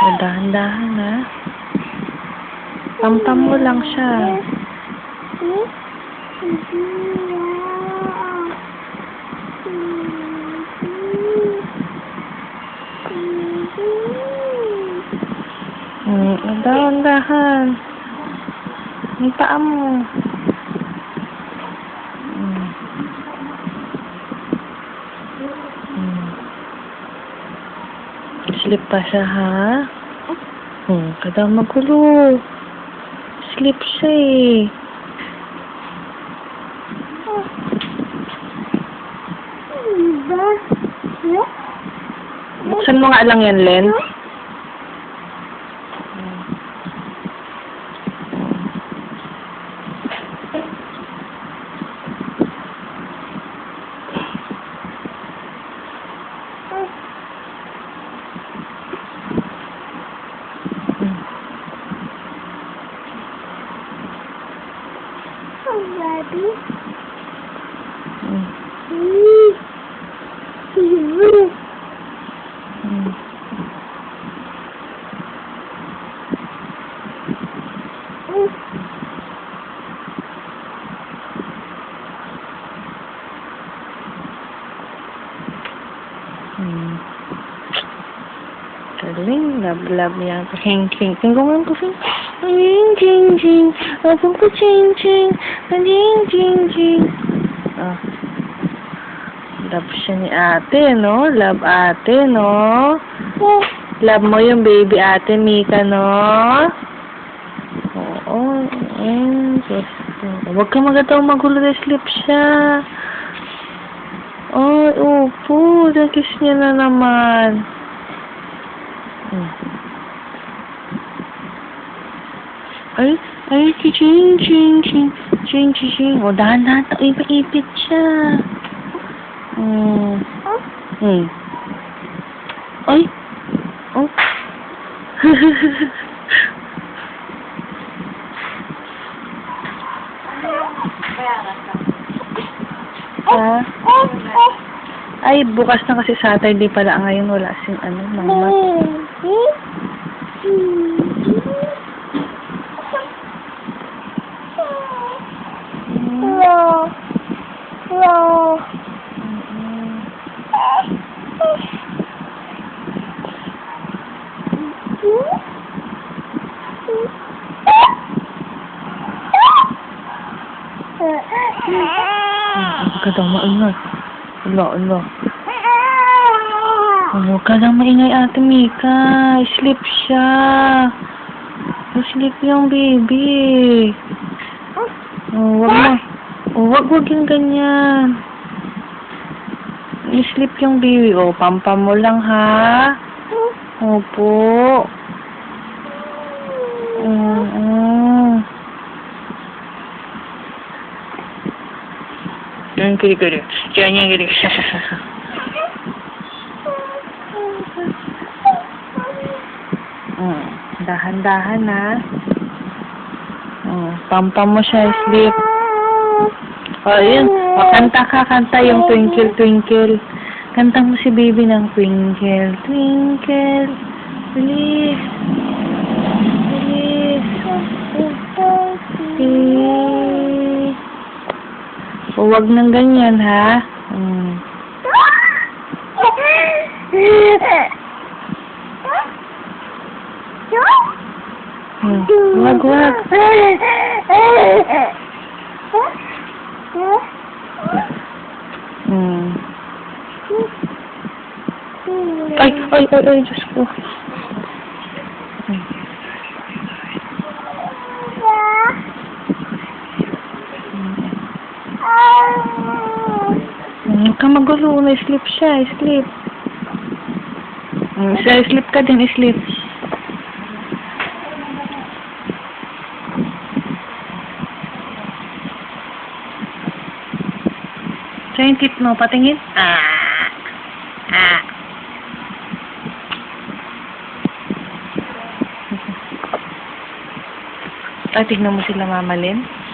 Dahan-dahan ha. Pampam mo lang siya. Dahan-dahan. Ang paa mo. Sleep pa siya, ha? Kada magulo. Sleep siya, eh. Buksan mo nga lang yan, Len. Baby. Galing, love niya. Ching-ching. Tingnan ko siya. Ching-ching. Abang ko ching-ching. Ching-ching. Love siya ni ate, no? Love ate, no? Love mo yung baby ate, Mika, no? Oo. Huwag ka magataw magulo na sleep siya. Ay, upo. Kiss niya na naman. Ay, ching. O, dahan-dahan. Ipit siya. Ay. Oh. Ay, bukas na kasi Saturday pala. Ngayon wala sing mama. Huwag ka daw maingay. Ala. Huwag ka daw maingay, Ate Mika. Sleep siya. Sleep yung baby. Huwag yung ganyan. I-sleep yung baby. Pampam mo lang, ha? Opo. Yan, kiri. Yan, kiri. Dahan-dahan, ha? Pampam mo siya, sleep. Yun. Kanta yung Twinkle. Kanta mo si baby ng Twinkle, please. Huwag nang ganyan, ha? Wag. Ay, Diyos ko. Huwag ka magulo. Sleep siya. Sleep. Sleep ka din. Sleep. Siya yung tit mo. Patingin. Tignan mo sila, Mama Lynn.